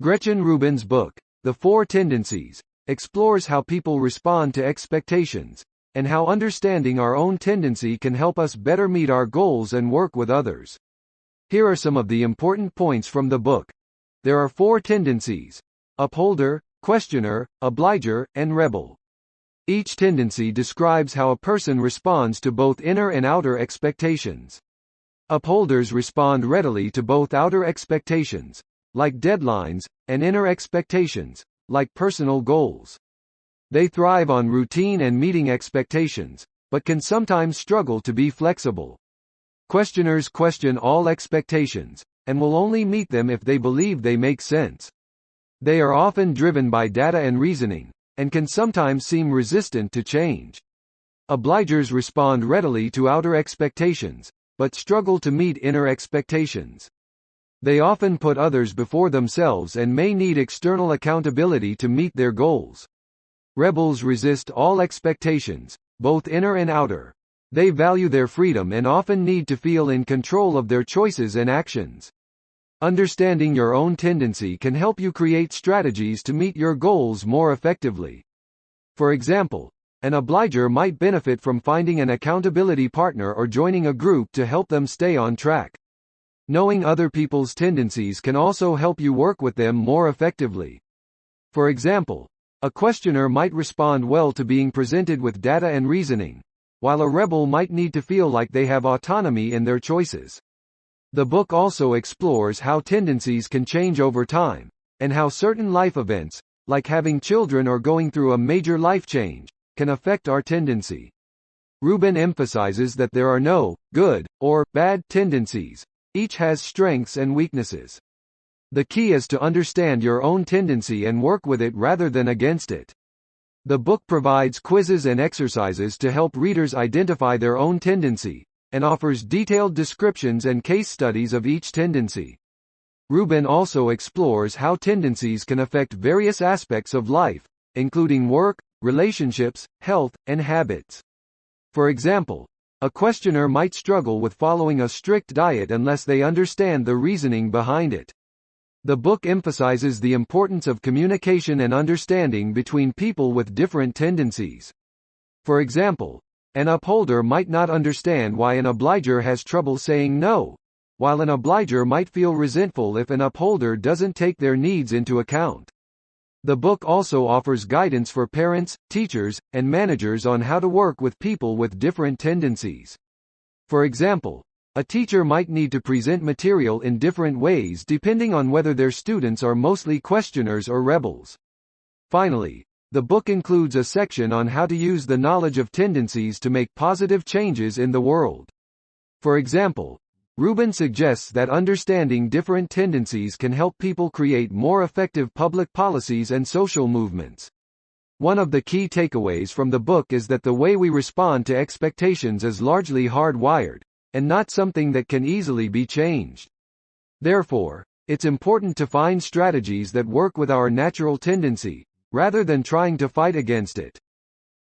Gretchen Rubin's book, The Four Tendencies, explores how people respond to expectations, and how understanding our own tendency can help us better meet our goals and work with others. Here are some of the important points from the book. There are four tendencies: upholder, questioner, obliger, and rebel. Each tendency describes how a person responds to both inner and outer expectations. Upholders respond readily to both outer expectations, like deadlines, and inner expectations, like personal goals. They thrive on routine and meeting expectations, but can sometimes struggle to be flexible. Questioners question all expectations, and will only meet them if they believe they make sense. They are often driven by data and reasoning, and can sometimes seem resistant to change. Obligers respond readily to outer expectations, but struggle to meet inner expectations. They often put others before themselves and may need external accountability to meet their goals. Rebels resist all expectations, both inner and outer. They value their freedom and often need to feel in control of their choices and actions. Understanding your own tendency can help you create strategies to meet your goals more effectively. For example, an obliger might benefit from finding an accountability partner or joining a group to help them stay on track. Knowing other people's tendencies can also help you work with them more effectively. For example, a questioner might respond well to being presented with data and reasoning, while a rebel might need to feel like they have autonomy in their choices. The book also explores how tendencies can change over time, and how certain life events, like having children or going through a major life change, can affect our tendency. Rubin emphasizes that there are no good or bad tendencies. Each has strengths and weaknesses. The key is to understand your own tendency and work with it rather than against it. The book provides quizzes and exercises to help readers identify their own tendency, and offers detailed descriptions and case studies of each tendency. Rubin also explores how tendencies can affect various aspects of life, including work, relationships, health, and habits. For example, a questioner might struggle with following a strict diet unless they understand the reasoning behind it. The book emphasizes the importance of communication and understanding between people with different tendencies. For example, an upholder might not understand why an obliger has trouble saying no, while an obliger might feel resentful if an upholder doesn't take their needs into account. The book also offers guidance for parents, teachers, and managers on how to work with people with different tendencies. For example, a teacher might need to present material in different ways depending on whether their students are mostly questioners or rebels. Finally, the book includes a section on how to use the knowledge of tendencies to make positive changes in the world. For example, Rubin suggests that understanding different tendencies can help people create more effective public policies and social movements. One of the key takeaways from the book is that the way we respond to expectations is largely hardwired, and not something that can easily be changed. Therefore, it's important to find strategies that work with our natural tendency, rather than trying to fight against it.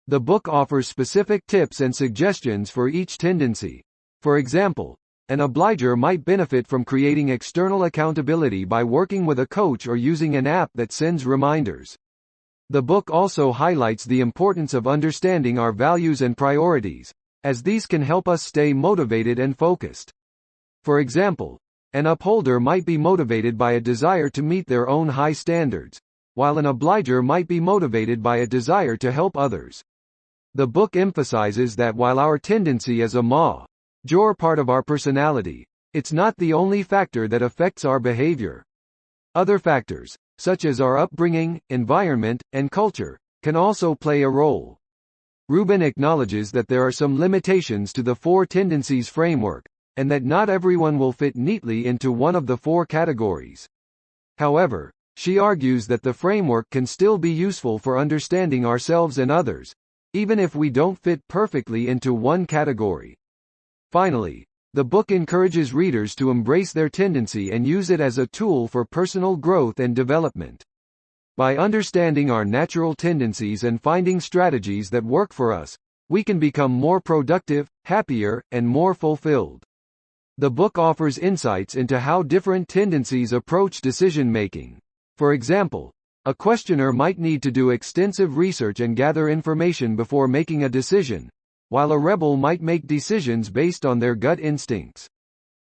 The book offers specific tips and suggestions for each tendency. For example, an obliger might benefit from creating external accountability by working with a coach or using an app that sends reminders. The book also highlights the importance of understanding our values and priorities, as these can help us stay motivated and focused. For example, an upholder might be motivated by a desire to meet their own high standards, while an obliger might be motivated by a desire to help others. The book emphasizes that while our tendency is a major part of our personality, it's not the only factor that affects our behavior. Other factors, such as our upbringing, environment, and culture, can also play a role. Rubin acknowledges that there are some limitations to the four tendencies framework, and that not everyone will fit neatly into one of the four categories. However, she argues that the framework can still be useful for understanding ourselves and others, even if we don't fit perfectly into one category. Finally, the book encourages readers to embrace their tendency and use it as a tool for personal growth and development. By understanding our natural tendencies and finding strategies that work for us, we can become more productive, happier, and more fulfilled. The book offers insights into how different tendencies approach decision-making, For example, a questioner might need to do extensive research and gather information before making a decision, while a rebel might make decisions based on their gut instincts.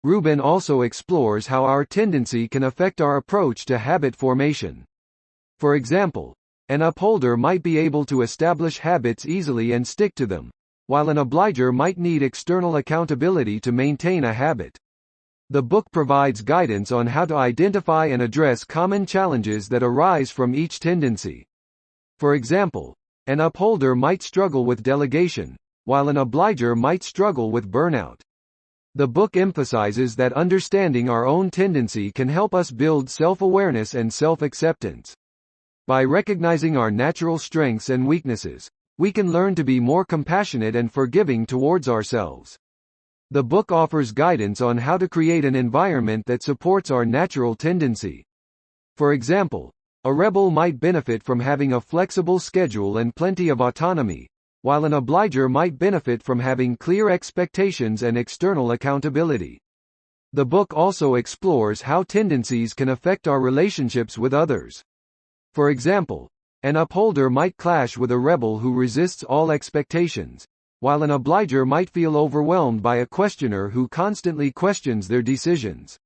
Rubin also explores how our tendency can affect our approach to habit formation. For example, an upholder might be able to establish habits easily and stick to them, while an obliger might need external accountability to maintain a habit. The book provides guidance on how to identify and address common challenges that arise from each tendency. For example, an upholder might struggle with delegation, while an obliger might struggle with burnout. The book emphasizes that understanding our own tendency can help us build self-awareness and self-acceptance. By recognizing our natural strengths and weaknesses, we can learn to be more compassionate and forgiving towards ourselves. The book offers guidance on how to create an environment that supports our natural tendency. For example, a rebel might benefit from having a flexible schedule and plenty of autonomy, while an obliger might benefit from having clear expectations and external accountability. The book also explores how tendencies can affect our relationships with others. For example, an upholder might clash with a rebel who resists all expectations, while an obliger might feel overwhelmed by a questioner who constantly questions their decisions.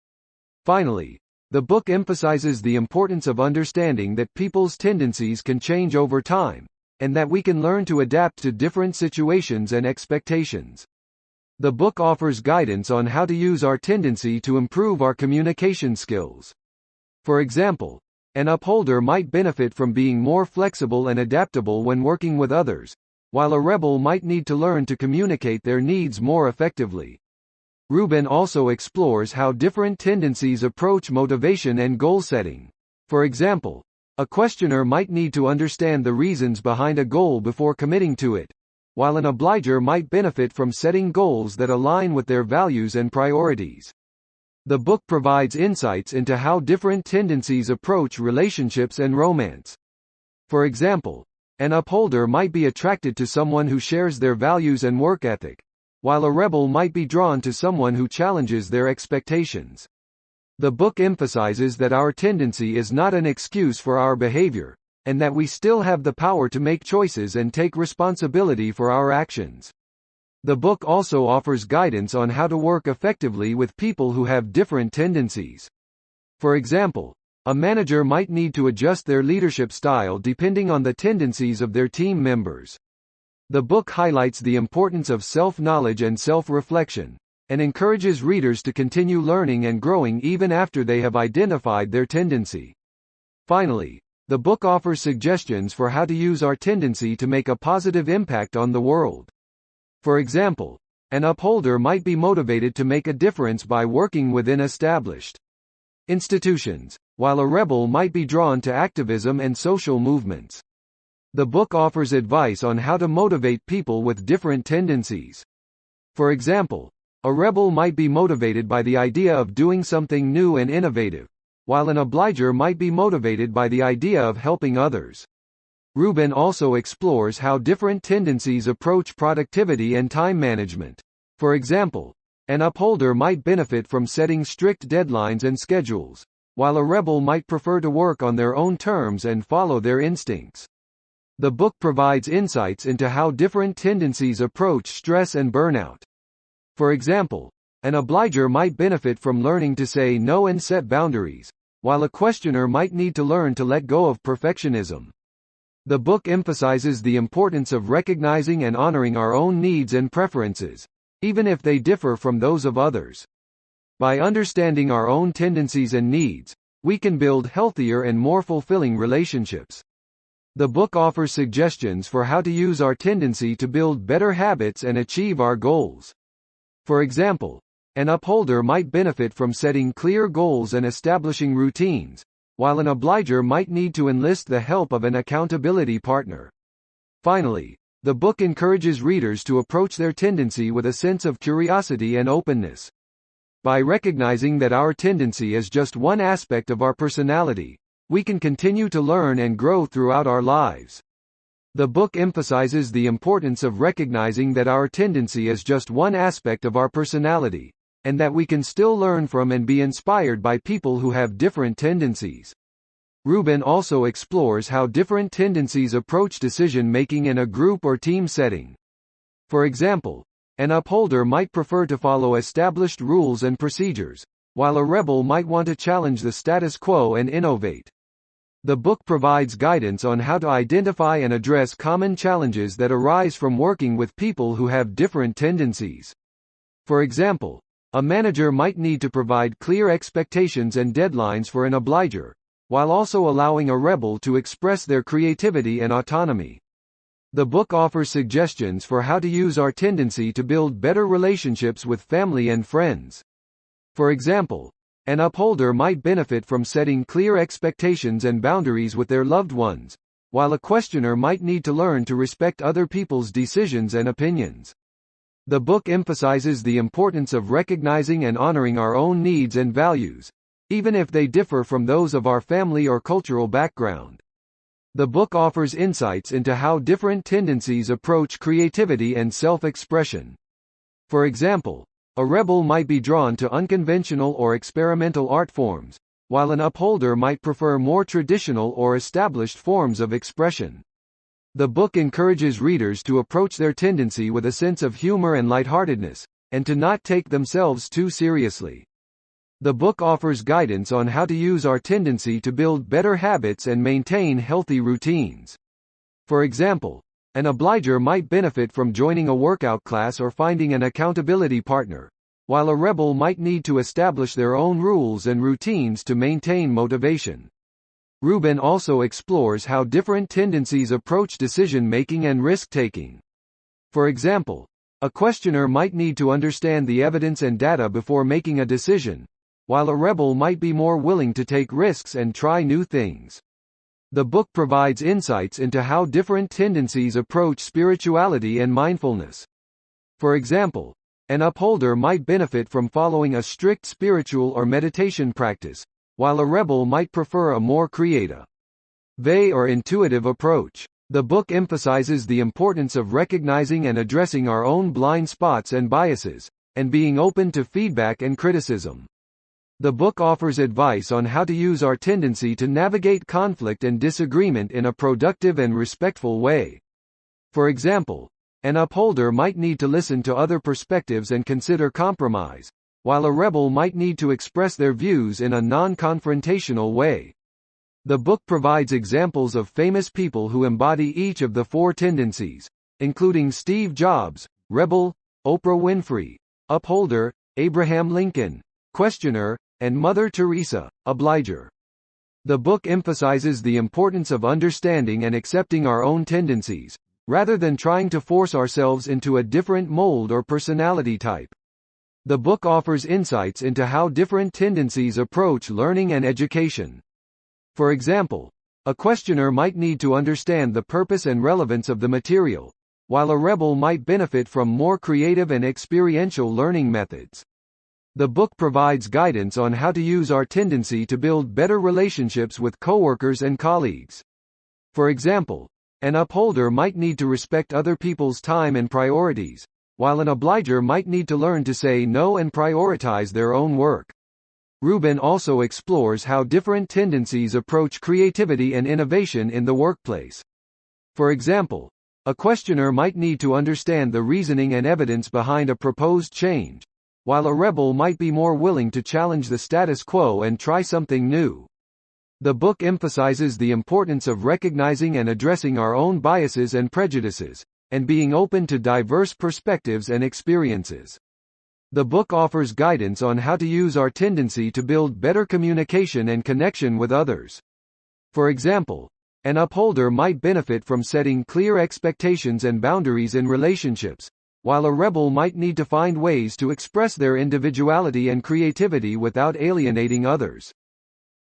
Finally, the book emphasizes the importance of understanding that people's tendencies can change over time, and that we can learn to adapt to different situations and expectations. The book offers guidance on how to use our tendency to improve our communication skills. For example, an upholder might benefit from being more flexible and adaptable when working with others, while a rebel might need to learn to communicate their needs more effectively. Rubin also explores how different tendencies approach motivation and goal setting. For example, a questioner might need to understand the reasons behind a goal before committing to it, while an obliger might benefit from setting goals that align with their values and priorities. The book provides insights into how different tendencies approach relationships and romance. For example, an upholder might be attracted to someone who shares their values and work ethic, while a rebel might be drawn to someone who challenges their expectations. The book emphasizes that our tendency is not an excuse for our behavior, and that we still have the power to make choices and take responsibility for our actions. The book also offers guidance on how to work effectively with people who have different tendencies. For example, a manager might need to adjust their leadership style depending on the tendencies of their team members. The book highlights the importance of self-knowledge and self-reflection, and encourages readers to continue learning and growing even after they have identified their tendency. Finally, the book offers suggestions for how to use our tendency to make a positive impact on the world. For example, an upholder might be motivated to make a difference by working within established institutions, while a rebel might be drawn to activism and social movements. The book offers advice on how to motivate people with different tendencies. For example, a rebel might be motivated by the idea of doing something new and innovative, while an obliger might be motivated by the idea of helping others. Rubin also explores how different tendencies approach productivity and time management. For example, an upholder might benefit from setting strict deadlines and schedules, while a rebel might prefer to work on their own terms and follow their instincts. The book provides insights into how different tendencies approach stress and burnout. For example, an obliger might benefit from learning to say no and set boundaries, while a questioner might need to learn to let go of perfectionism. The book emphasizes the importance of recognizing and honoring our own needs and preferences, even if they differ from those of others. By understanding our own tendencies and needs, we can build healthier and more fulfilling relationships. The book offers suggestions for how to use our tendency to build better habits and achieve our goals. For example, an upholder might benefit from setting clear goals and establishing routines, while an obliger might need to enlist the help of an accountability partner. Finally, the book encourages readers to approach their tendency with a sense of curiosity and openness. By recognizing that our tendency is just one aspect of our personality, we can continue to learn and grow throughout our lives. The book emphasizes the importance of recognizing that our tendency is just one aspect of our personality, and that we can still learn from and be inspired by people who have different tendencies. Rubin also explores how different tendencies approach decision-making in a group or team setting. For example, an upholder might prefer to follow established rules and procedures, while a rebel might want to challenge the status quo and innovate. The book provides guidance on how to identify and address common challenges that arise from working with people who have different tendencies. For example, a manager might need to provide clear expectations and deadlines for an obliger, while also allowing a rebel to express their creativity and autonomy. The book offers suggestions for how to use our tendency to build better relationships with family and friends. For example, an upholder might benefit from setting clear expectations and boundaries with their loved ones, while a questioner might need to learn to respect other people's decisions and opinions. The book emphasizes the importance of recognizing and honoring our own needs and values, even if they differ from those of our family or cultural background. The book offers insights into how different tendencies approach creativity and self-expression. For example, a rebel might be drawn to unconventional or experimental art forms, while an upholder might prefer more traditional or established forms of expression. The book encourages readers to approach their tendency with a sense of humor and lightheartedness, and to not take themselves too seriously. The book offers guidance on how to use our tendency to build better habits and maintain healthy routines. For example, an obliger might benefit from joining a workout class or finding an accountability partner, while a rebel might need to establish their own rules and routines to maintain motivation. Rubin also explores how different tendencies approach decision-making and risk-taking. For example, a questioner might need to understand the evidence and data before making a decision, while a rebel might be more willing to take risks and try new things. The book provides insights into how different tendencies approach spirituality and mindfulness. For example, an upholder might benefit from following a strict spiritual or meditation practice, while a rebel might prefer a more creative or intuitive approach. The book emphasizes the importance of recognizing and addressing our own blind spots and biases, and being open to feedback and criticism. The book offers advice on how to use our tendency to navigate conflict and disagreement in a productive and respectful way. For example, an upholder might need to listen to other perspectives and consider compromise, while a rebel might need to express their views in a non-confrontational way. The book provides examples of famous people who embody each of the four tendencies, including Steve Jobs, rebel; Oprah Winfrey, upholder; Abraham Lincoln, questioner; and Mother Teresa, obliger. The book emphasizes the importance of understanding and accepting our own tendencies, rather than trying to force ourselves into a different mold or personality type. The book offers insights into how different tendencies approach learning and education. For example, a questioner might need to understand the purpose and relevance of the material, while a rebel might benefit from more creative and experiential learning methods. The book provides guidance on how to use our tendency to build better relationships with coworkers and colleagues. For example, an upholder might need to respect other people's time and priorities, while an obliger might need to learn to say no and prioritize their own work. Rubin also explores how different tendencies approach creativity and innovation in the workplace. For example, a questioner might need to understand the reasoning and evidence behind a proposed change, while a rebel might be more willing to challenge the status quo and try something new. The book emphasizes the importance of recognizing and addressing our own biases and prejudices, and being open to diverse perspectives and experiences. The book offers guidance on how to use our tendency to build better communication and connection with others. For example, an upholder might benefit from setting clear expectations and boundaries in relationships, while a rebel might need to find ways to express their individuality and creativity without alienating others.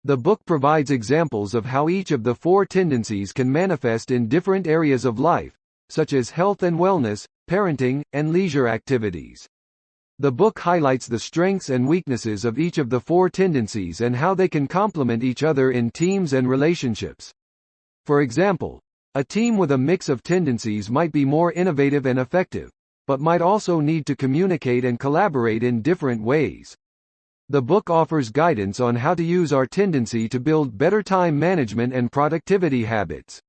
The book provides examples of how each of the four tendencies can manifest in different areas of life, such as health and wellness, parenting, and leisure activities. The book highlights the strengths and weaknesses of each of the four tendencies and how they can complement each other in teams and relationships. For example, a team with a mix of tendencies might be more innovative and effective, but might also need to communicate and collaborate in different ways. The book offers guidance on how to use our tendency to build better time management and productivity habits.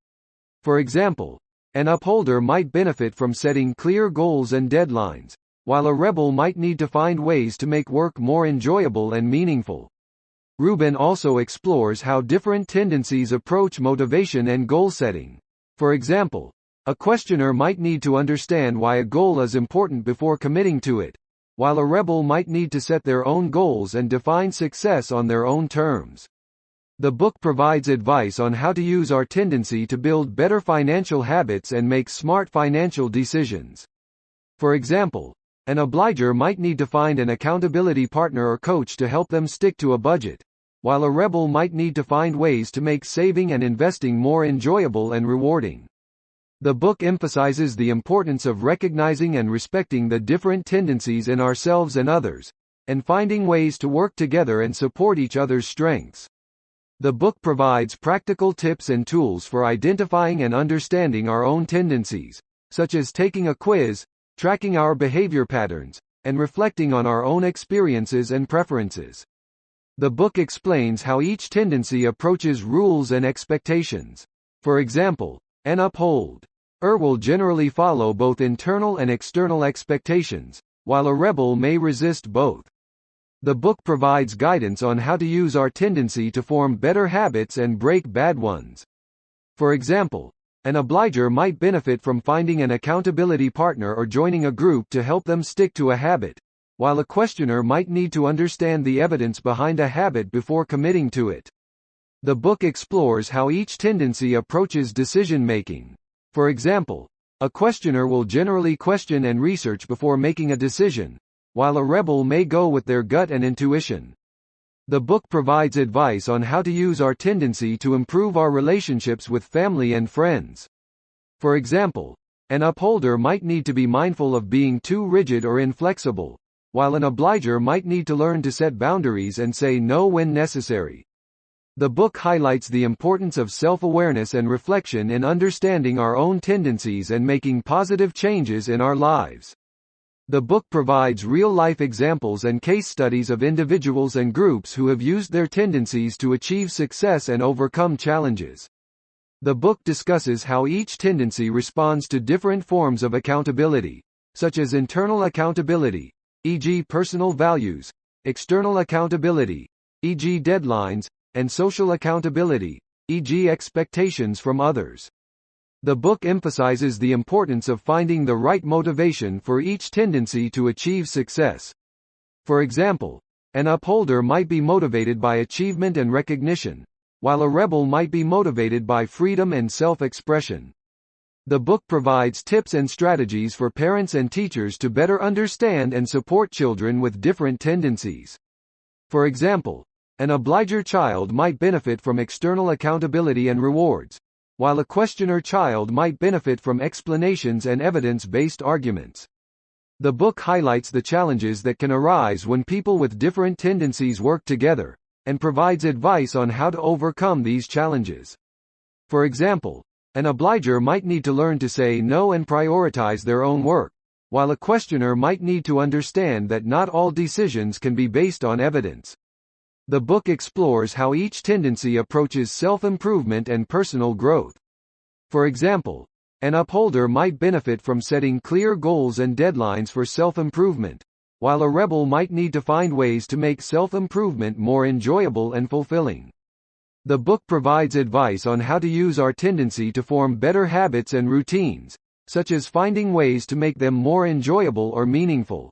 For example, an upholder might benefit from setting clear goals and deadlines, while a rebel might need to find ways to make work more enjoyable and meaningful. Rubin also explores how different tendencies approach motivation and goal setting. For example, a questioner might need to understand why a goal is important before committing to it, while a rebel might need to set their own goals and define success on their own terms. The book provides advice on how to use our tendency to build better financial habits and make smart financial decisions. For example, an obliger might need to find an accountability partner or coach to help them stick to a budget, while a rebel might need to find ways to make saving and investing more enjoyable and rewarding. The book emphasizes the importance of recognizing and respecting the different tendencies in ourselves and others, and finding ways to work together and support each other's strengths. The book provides practical tips and tools for identifying and understanding our own tendencies, such as taking a quiz, tracking our behavior patterns, and reflecting on our own experiences and preferences. The book explains how each tendency approaches rules and expectations. For example, an upholder will generally follow both internal and external expectations, while a rebel may resist both. The book provides guidance on how to use our tendency to form better habits and break bad ones. For example, an obliger might benefit from finding an accountability partner or joining a group to help them stick to a habit, while a questioner might need to understand the evidence behind a habit before committing to it. The book explores how each tendency approaches decision-making. For example, a questioner will generally question and research before making a decision, while a rebel may go with their gut and intuition. The book provides advice on how to use our tendency to improve our relationships with family and friends. For example, an upholder might need to be mindful of being too rigid or inflexible, while an obliger might need to learn to set boundaries and say no when necessary. The book highlights the importance of self-awareness and reflection in understanding our own tendencies and making positive changes in our lives. The book provides real-life examples and case studies of individuals and groups who have used their tendencies to achieve success and overcome challenges. The book discusses how each tendency responds to different forms of accountability, such as internal accountability, e.g. personal values, external accountability, e.g. deadlines, and social accountability, e.g. expectations from others. The book emphasizes the importance of finding the right motivation for each tendency to achieve success. For example, an upholder might be motivated by achievement and recognition, while a rebel might be motivated by freedom and self-expression. The book provides tips and strategies for parents and teachers to better understand and support children with different tendencies. For example, an obliger child might benefit from external accountability and rewards, while a questioner child might benefit from explanations and evidence-based arguments. The book highlights the challenges that can arise when people with different tendencies work together, and provides advice on how to overcome these challenges. For example, an obliger might need to learn to say no and prioritize their own work, while a questioner might need to understand that not all decisions can be based on evidence. The book explores how each tendency approaches self-improvement and personal growth. For example, an upholder might benefit from setting clear goals and deadlines for self-improvement, while a rebel might need to find ways to make self-improvement more enjoyable and fulfilling. The book provides advice on how to use our tendency to form better habits and routines, such as finding ways to make them more enjoyable or meaningful.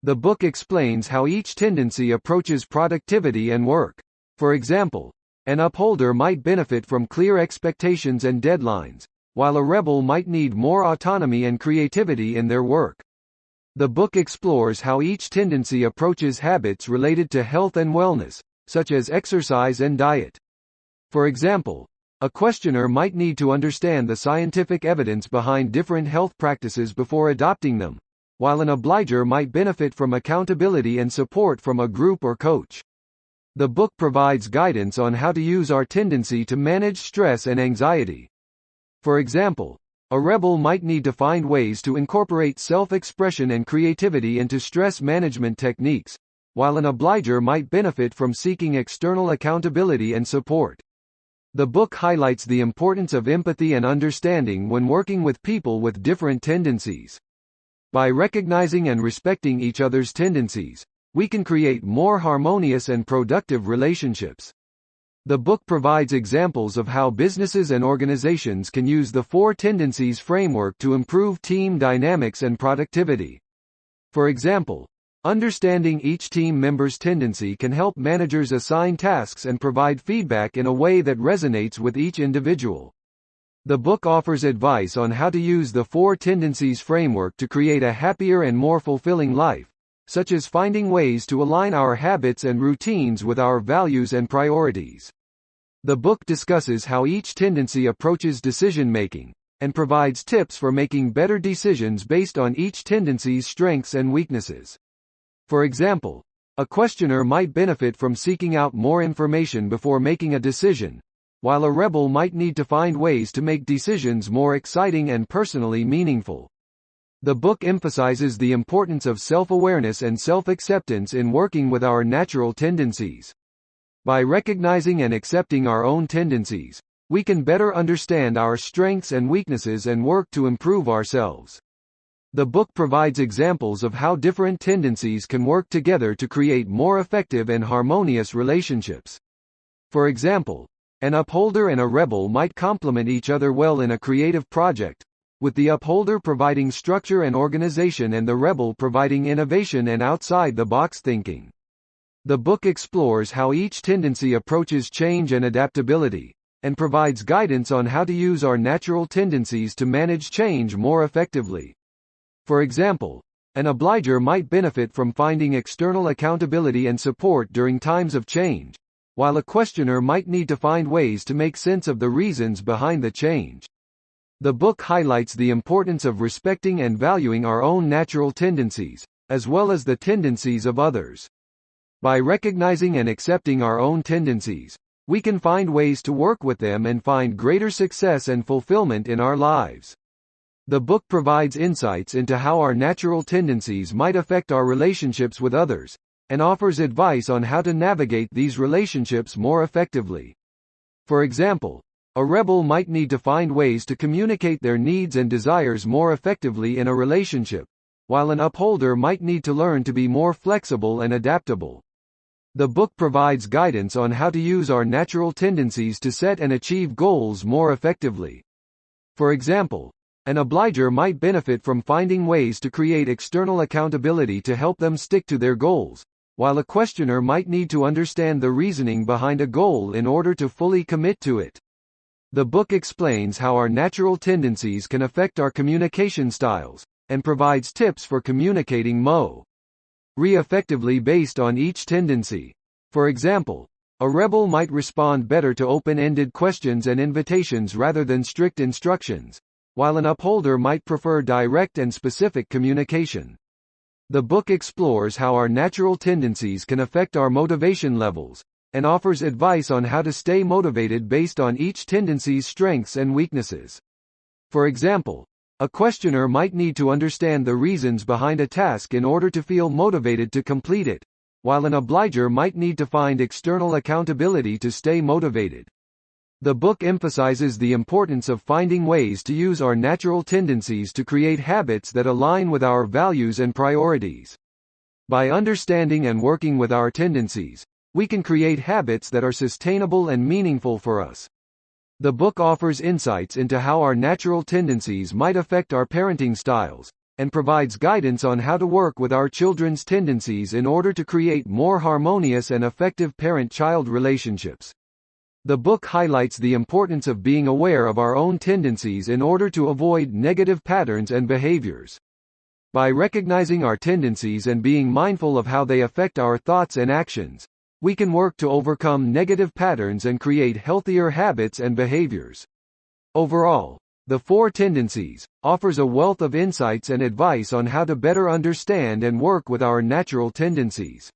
The book explains how each tendency approaches productivity and work. For example, an upholder might benefit from clear expectations and deadlines, while a rebel might need more autonomy and creativity in their work. The book explores how each tendency approaches habits related to health and wellness, such as exercise and diet. For example, a questioner might need to understand the scientific evidence behind different health practices before adopting them, while an obliger might benefit from accountability and support from a group or coach. The book provides guidance on how to use our tendency to manage stress and anxiety. For example, a rebel might need to find ways to incorporate self-expression and creativity into stress management techniques, while an obliger might benefit from seeking external accountability and support. The book highlights the importance of empathy and understanding when working with people with different tendencies. By recognizing and respecting each other's tendencies, we can create more harmonious and productive relationships. The book provides examples of how businesses and organizations can use the 4 Tendencies framework to improve team dynamics and productivity. For example, understanding each team member's tendency can help managers assign tasks and provide feedback in a way that resonates with each individual. The book offers advice on how to use the 4 Tendencies framework to create a happier and more fulfilling life, such as finding ways to align our habits and routines with our values and priorities. The book discusses how each tendency approaches decision-making, and provides tips for making better decisions based on each tendency's strengths and weaknesses. For example, a questioner might benefit from seeking out more information before making a decision, while a rebel might need to find ways to make decisions more exciting and personally meaningful. The book emphasizes the importance of self-awareness and self-acceptance in working with our natural tendencies. By recognizing and accepting our own tendencies, we can better understand our strengths and weaknesses and work to improve ourselves. The book provides examples of how different tendencies can work together to create more effective and harmonious relationships. For example, an upholder and a rebel might complement each other well in a creative project, with the upholder providing structure and organization and the rebel providing innovation and outside-the-box thinking. The book explores how each tendency approaches change and adaptability, and provides guidance on how to use our natural tendencies to manage change more effectively. For example, an obliger might benefit from finding external accountability and support during times of change, while a questioner might need to find ways to make sense of the reasons behind the change. The book highlights the importance of respecting and valuing our own natural tendencies, as well as the tendencies of others. By recognizing and accepting our own tendencies, we can find ways to work with them and find greater success and fulfillment in our lives. The book provides insights into how our natural tendencies might affect our relationships with others, and offers advice on how to navigate these relationships more effectively. For example, a rebel might need to find ways to communicate their needs and desires more effectively in a relationship, while an upholder might need to learn to be more flexible and adaptable. The book provides guidance on how to use our natural tendencies to set and achieve goals more effectively. For example, an obliger might benefit from finding ways to create external accountability to help them stick to their goals, while a questioner might need to understand the reasoning behind a goal in order to fully commit to it. The book explains how our natural tendencies can affect our communication styles, and provides tips for communicating more effectively based on each tendency. For example, a rebel might respond better to open-ended questions and invitations rather than strict instructions, while an upholder might prefer direct and specific communication. The book explores how our natural tendencies can affect our motivation levels, and offers advice on how to stay motivated based on each tendency's strengths and weaknesses. For example, a questioner might need to understand the reasons behind a task in order to feel motivated to complete it, while an obliger might need to find external accountability to stay motivated. The book emphasizes the importance of finding ways to use our natural tendencies to create habits that align with our values and priorities. By understanding and working with our tendencies, we can create habits that are sustainable and meaningful for us. The book offers insights into how our natural tendencies might affect our parenting styles, and provides guidance on how to work with our children's tendencies in order to create more harmonious and effective parent-child relationships. The book highlights the importance of being aware of our own tendencies in order to avoid negative patterns and behaviors. By recognizing our tendencies and being mindful of how they affect our thoughts and actions, we can work to overcome negative patterns and create healthier habits and behaviors. Overall, The 4 Tendencies offers a wealth of insights and advice on how to better understand and work with our natural tendencies.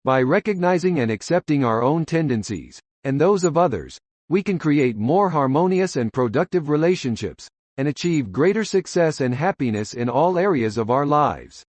By recognizing and accepting our own tendencies, and those of others, we can create more harmonious and productive relationships, and achieve greater success and happiness in all areas of our lives.